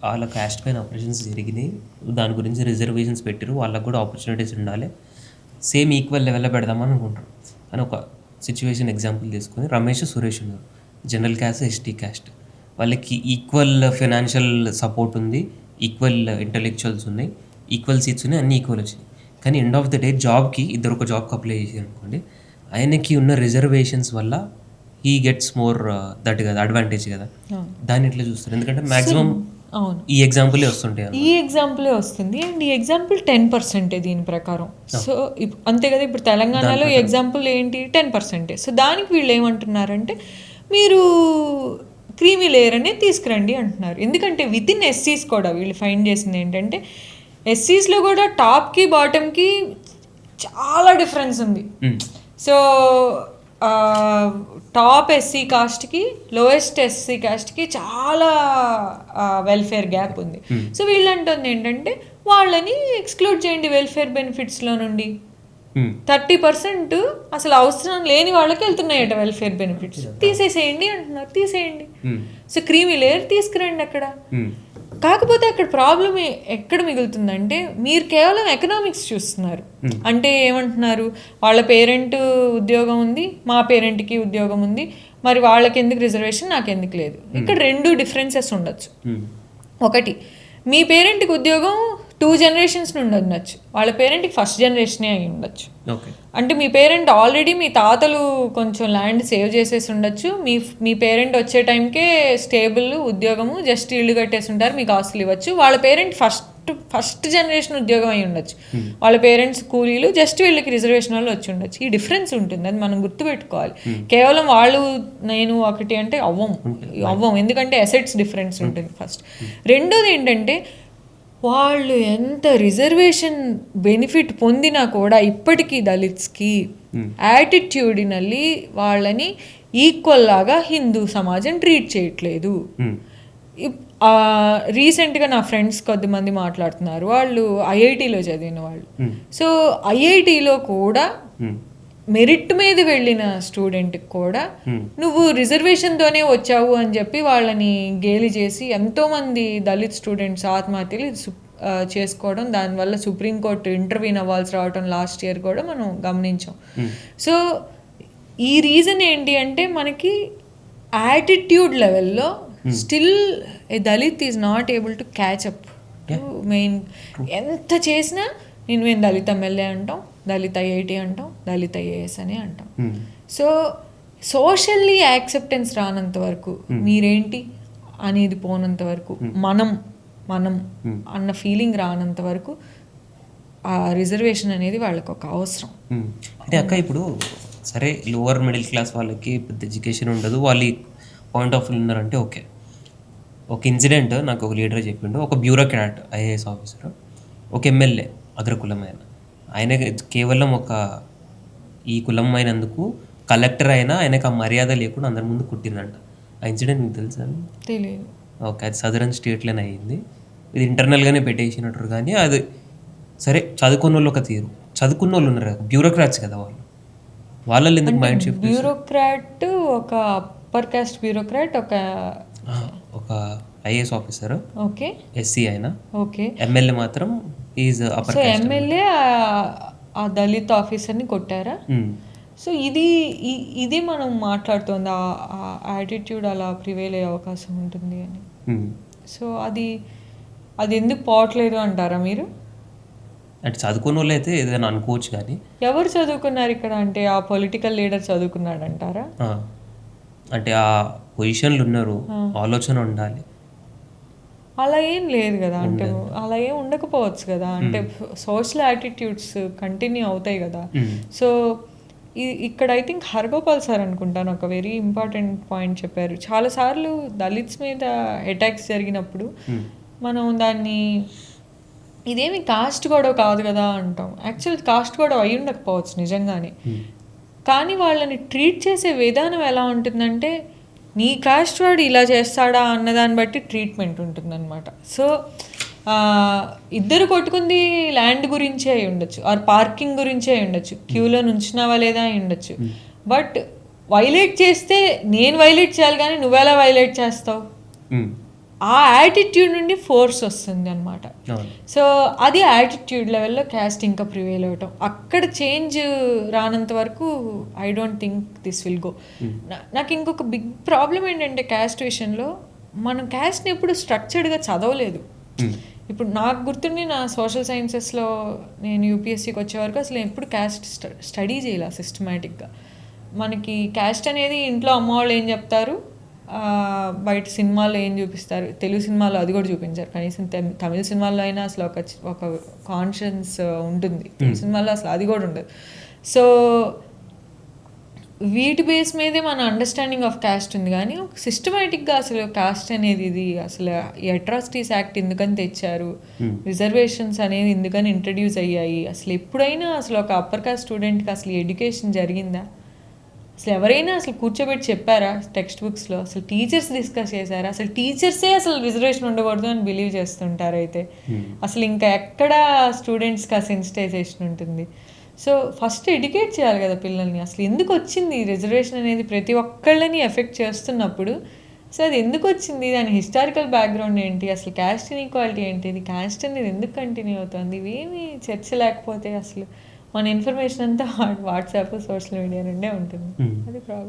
వాళ్ళ క్యాస్ట్ పైన ఆపరేషన్స్ జరిగినాయి, దాని గురించి రిజర్వేషన్స్ పెట్టారు, వాళ్ళకు కూడా ఆపర్చునిటీస్ ఉండాలి, సేమ్ ఈక్వల్ లెవెల్లో పెడదామని అనుకుంటారు అని ఒక సిచ్యువేషన్ ఎగ్జాంపుల్ తీసుకొని రమేష్ సురేష్ ఉన్నారు, జనరల్ క్యాస్ట్ ఎస్టీ క్యాస్ట్, వాళ్ళకి ఈక్వల్ ఫైనాన్షియల్ సపోర్ట్ ఉంది, ఈక్వల్ ఇంటలెక్చువల్స్ ఉన్నాయి, ఈక్వల్ సీట్స్ ఉన్నాయి, అన్నీ ఈక్వల్ వచ్చినాయి. కానీ ఎండ్ ఆఫ్ ద డే జాబ్కి ఇద్దరు ఒక జాబ్కి అప్లై చేసి అనుకోండి, ఆయనకి ఉన్న రిజర్వేషన్స్ వల్ల హీ గెట్స్ మోర్ దట్ కదా అడ్వాంటేజ్ కదా, దాన్ని ఇట్లా చూస్తారు. ఎందుకంటే మ్యాక్సిమం అవును, ఈ ఎగ్జాంపులే వస్తుంటాయి, ఈ ఎగ్జాంపులే వస్తుంది. అండ్ ఈ ఎగ్జాంపుల్ 10% దీని ప్రకారం. సో అంతే కదా, ఇప్పుడు తెలంగాణలో ఈ ఎగ్జాంపుల్ ఏంటి 10%. సో దానికి వీళ్ళు ఏమంటున్నారంటే మీరు క్రీమీ లేయర్ అనేది తీసుకురండి అంటున్నారు. ఎందుకంటే విత్ ఇన్ ఎస్సీస్ కూడా వీళ్ళు ఫైండ్ చేసింది ఏంటంటే ఎస్సీస్లో కూడా టాప్కి బాటమ్కి చాలా డిఫరెన్స్ ఉంది. సో టాప్ ఎస్సీ కాస్ట్కి లోయెస్ట్ ఎస్సీ కాస్ట్కి చాలా వెల్ఫేర్ గ్యాప్ ఉంది. సో వీళ్ళు అంటుంది ఏంటంటే వాళ్ళని ఎక్స్క్లూడ్ చేయండి వెల్ఫేర్ బెనిఫిట్స్లో నుండి. 30% అసలు అవసరం లేని వాళ్ళకి వెళ్తున్నాయట వెల్ఫేర్ బెనిఫిట్స్, తీసేసేయండి అంటున్నారు. తీసేయండి, సో క్రీమీ లేయర్ తీసుకురండి అక్కడ. కాకపోతే అక్కడ ప్రాబ్లం ఎక్కడ మిగులుతుందంటే మీరు కేవలం ఎకనామిక్స్ చూస్తున్నారు. అంటే ఏమంటున్నారు, వాళ్ళ పేరెంట్ ఉద్యోగం ఉంది, మా పేరెంట్కి ఉద్యోగం ఉంది, మరి వాళ్ళకి ఎందుకు రిజర్వేషన్, నాకు ఎందుకు లేదు. ఇక్కడ 2 డిఫరెన్సెస్ ఉండొచ్చు. ఒకటి, మీ పేరెంట్కి ఉద్యోగం 2 generations నుండి ఉండొచ్చు, వాళ్ళ పేరెంట్కి ఫస్ట్ జనరేషనే అయి ఉండొచ్చు. అంటే మీ పేరెంట్ ఆల్రెడీ మీ తాతలు కొంచెం ల్యాండ్ సేవ్ చేసేసి ఉండొచ్చు, మీ పేరెంట్ వచ్చే టైంకే స్టేబుల్ ఉద్యోగము, జస్ట్ ఇల్లు కట్టేసి ఉంటారు, మీకు ఆస్తులు ఇవ్వచ్చు. వాళ్ళ పేరెంట్ ఫస్ట్ జనరేషన్ ఉద్యోగం అయి ఉండొచ్చు, వాళ్ళ పేరెంట్స్ కూలీలు, జస్ట్ వీళ్ళకి రిజర్వేషన్ వాళ్ళు వచ్చి ఉండొచ్చు. ఈ డిఫరెన్స్ ఉంటుంది, అది మనం గుర్తుపెట్టుకోవాలి. కేవలం వాళ్ళు నేను ఒకటి అంటే అవ్వం, ఎందుకంటే అసెట్స్ డిఫరెన్స్ ఉంటుంది ఫస్ట్. రెండోది ఏంటంటే వాళ్ళు ఎంత రిజర్వేషన్ బెనిఫిట్ పొందినా కూడా ఇప్పటికీ దళిత్స్కి యాటిట్యూడినల్లీ వాళ్ళని ఈక్వల్ లాగా హిందూ సమాజం ట్రీట్ చేయట్లేదు. రీసెంట్గా నా ఫ్రెండ్స్ కొద్దిమంది మాట్లాడుతున్నారు, వాళ్ళు ఐఐటీలో చదివిన వాళ్ళు. సో ఐఐటీలో కూడా మెరిట్ మీద వెళ్ళిన స్టూడెంట్కి కూడా నువ్వు రిజర్వేషన్తోనే వచ్చావు అని చెప్పి వాళ్ళని గేలి చేసి ఎంతోమంది దళిత్ స్టూడెంట్స్ ఆత్మహత్యలు చేసుకోవడం, దానివల్ల సుప్రీంకోర్టు ఇంటర్వ్యూన్ అవ్వాల్సి రావడం లాస్ట్ ఇయర్ కూడా మనం గమనించాం. సో ఈ రీజన్ ఏంటి అంటే మనకి యాటిట్యూడ్ లెవెల్లో still A Dalit is not able to catch up. Main ఎంత చేసినా మేము దళిత్ ఎమ్మెల్యే అంటాం, దళిత్ ఐఐటి అంటాం, దళిత్ ఐఏఎస్ అని అంటాం. సో సోషల్లీ యాక్సెప్టెన్స్ రానంత వరకు, మీరేంటి అనేది పోనంత వరకు, మనం అన్న ఫీలింగ్ రానంత వరకు ఆ రిజర్వేషన్ అనేది వాళ్ళకి ఒక అవసరం. అంటే అక్క ఇప్పుడు సరే లోవర్ మిడిల్ క్లాస్ వాళ్ళకి పెద్ద ఎడ్యుకేషన్ ఉండదు, వాళ్ళు పాయింట్ ఆఫ్ వ్యూ ఉన్నారంటే ఓకే. ఒక ఇన్సిడెంట్ నాకు ఒక లీడర్ చెప్పిండు, ఒక బ్యూరోక్రాట్ ఐఏఎస్ ఆఫీసర్, ఒక ఎమ్మెల్యే అగ్రకులమైన ఆయన కేవలం ఈ కులం అయినందుకు కలెక్టర్ అయినా ఆయనకు ఆ మర్యాద లేకుండా అందరి ముందు కుట్టిందంట. ఆ ఇన్సిడెంట్ మీకు తెలుసా? తెలియదు. ఓకే, అది సదరన్ స్టేట్లోనే అయ్యింది. ఇది ఇంటర్నల్గానే పెట్టేసినట్టు. కానీ అది సరే, చదువుకున్న వాళ్ళు ఒక తీరు, చదువుకున్న వాళ్ళు ఉన్నారు కదా బ్యూరోక్రాట్స్ కదా, వాళ్ళలో ఎందుకు మైండ్ షిఫ్ట్? బ్యూరోక్రాట్ ఒక అప్పర్ కాస్ట్ బ్యూరోక్రాట్, ఒక ఐఏఎస్ ఆఫీసర్, ఓకే, ఎస్సీ అయినా, ఓకే, ఎమ్మెల్యే మాత్రం ఈజ్ అప్పర్ కాస్ట్. ఎమ్మెల్యే ఆ దళిత్ ఆఫీసర్ని కొట్టారా? సో ఇది మనం మాట్లాడుతుంది, ఆ యాటిట్యూడ్ అలా ప్రివేల్ అయ్యే అవకాశం ఉంటుంది అని. సో అది ఎందుకు పోవట్లేదు అంటారా మీరు? అంటే చదువుకున్న వాళ్ళు అయితే ఏదైనా అనుకోవచ్చు, కానీ ఎవరు చదువుకున్నారు ఇక్కడ? అంటే ఆ పొలిటికల్ లీడర్ చదువుకున్నాడు అంటారా? అంటే ఆ పొజిషన్లు ఉన్నారు, ఆలోచన ఉండాలి. అలా ఏం లేదు కదా, అంటే అలా ఏం ఉండకపోవచ్చు కదా, అంటే సోషల్ యాటిట్యూడ్స్ కంటిన్యూ అవుతాయి కదా. సో ఇక్కడ ఐ థింక్ హరగోపాల్ సార్ అనుకుంటాను ఒక వెరీ ఇంపార్టెంట్ పాయింట్ చెప్పారు. చాలాసార్లు దళిత్స్ మీద అటాక్స్ జరిగినప్పుడు మనం దాన్ని ఇదేమి కాస్ట్ గొడవ కాదు కదా అంటాం. యాక్చువల్ కాస్ట్ గొడవ అయి ఉండకపోవచ్చు నిజంగానే, కానీ వాళ్ళని ట్రీట్ చేసే విధానం ఎలా ఉంటుందంటే నీ కాస్ట్ వాడు ఇలా చేస్తాడా అన్నదాన్ని బట్టి ట్రీట్మెంట్ ఉంటుందన్నమాట. సో ఇద్దరు కొట్టుకుంది ల్యాండ్ గురించే అయి ఉండొచ్చు, ఆర్ పార్కింగ్ గురించే అయి ఉండొచ్చు, క్యూలో నుంచున్నావా లేదా అయి ఉండొచ్చు. బట్ వైలేట్ చేస్తే నేను వైలేట్ చేయాలి కానీ నువ్వెలా వైలేట్ చేస్తావు? ఆ యాటిట్యూడ్ నుండి ఫోర్స్ వస్తుంది అనమాట. అవును. సో అది యాటిట్యూడ్ లెవెల్లో క్యాస్ట్ ఇంకా ప్రివేల్ అవ్వటం, అక్కడ చేంజ్ రానంత వరకు I don't think this will go. నాకు ఇంకొక బిగ్ ప్రాబ్లం ఏంటంటే క్యాస్ట్ విషయంలో, మనం క్యాస్ట్ని ఎప్పుడు స్ట్రక్చర్డ్గా చదవలేదు. ఇప్పుడు నాకు గుర్తుండి నా సోషల్ సైన్సెస్లో నేను యూపీఎస్సీకి వచ్చే వరకు అసలు ఎప్పుడు క్యాస్ట్ స్టడీ చేయాలి సిస్టమేటిక్గా. మనకి క్యాస్ట్ అనేది ఇంట్లో అమ్మ వాళ్ళు ఏం చెప్తారు, బయట సినిమాల్లో ఏం చూపిస్తారు, తెలుగు సినిమాలో అది కూడా చూపించారు, కనీసం తమిళ సినిమాల్లో అయినా అసలు ఒక కాన్షియన్స్ ఉంటుంది, తెలుగు సినిమాల్లో అసలు అది కూడా ఉండదు. సో వీటి బేస్ మీదే మన అండర్స్టాండింగ్ ఆఫ్ క్యాస్ట్ ఉంది, కానీ ఒక సిస్టమేటిక్గా అసలు కాస్ట్ అనేది ఇది అసలు ఈ అట్రాసిటీస్ యాక్ట్ ఎందుకని తెచ్చారు, రిజర్వేషన్స్ అనేది ఎందుకని ఇంట్రడ్యూస్ అయ్యాయి, అసలు ఎప్పుడైనా అసలు ఒక అప్పర్ కాస్ట్ స్టూడెంట్కి అసలు ఎడ్యుకేషన్ జరిగిందా, అసలు ఎవరైనా అసలు కూర్చోబెట్టి చెప్పారా టెక్స్ట్ బుక్స్లో, అసలు టీచర్స్ డిస్కస్ చేశారా, అసలు టీచర్సే అసలు రిజర్వేషన్ ఉండకూడదు అని బిలీవ్ చేస్తుంటారు. అయితే అసలు ఇంకా ఎక్కడ స్టూడెంట్స్కి ఆ సెన్సిటైజేషన్ ఉంటుంది. సో ఫస్ట్ ఎడ్యుకేట్ చేయాలి కదా పిల్లల్ని, అసలు ఎందుకు వచ్చింది రిజర్వేషన్ అనేది ప్రతి ఒక్కళ్ళని ఎఫెక్ట్ చేస్తున్నప్పుడు, సో అది ఎందుకు వచ్చింది, దాని హిస్టారికల్ బ్యాక్గ్రౌండ్ ఏంటి, అసలు క్యాస్ట్ ఇన్ఈక్వాలిటీ ఏంటి, ఇది క్యాస్ట్ అనేది ఎందుకు కంటిన్యూ అవుతుంది, ఇవేమీ చర్చ లేకపోతే అసలు మన ఇన్ఫర్మేషన్ అంతా వాట్సాప్ సోషల్ మీడియా నుండే ఉంటుంది. అది ప్రాబ్లం.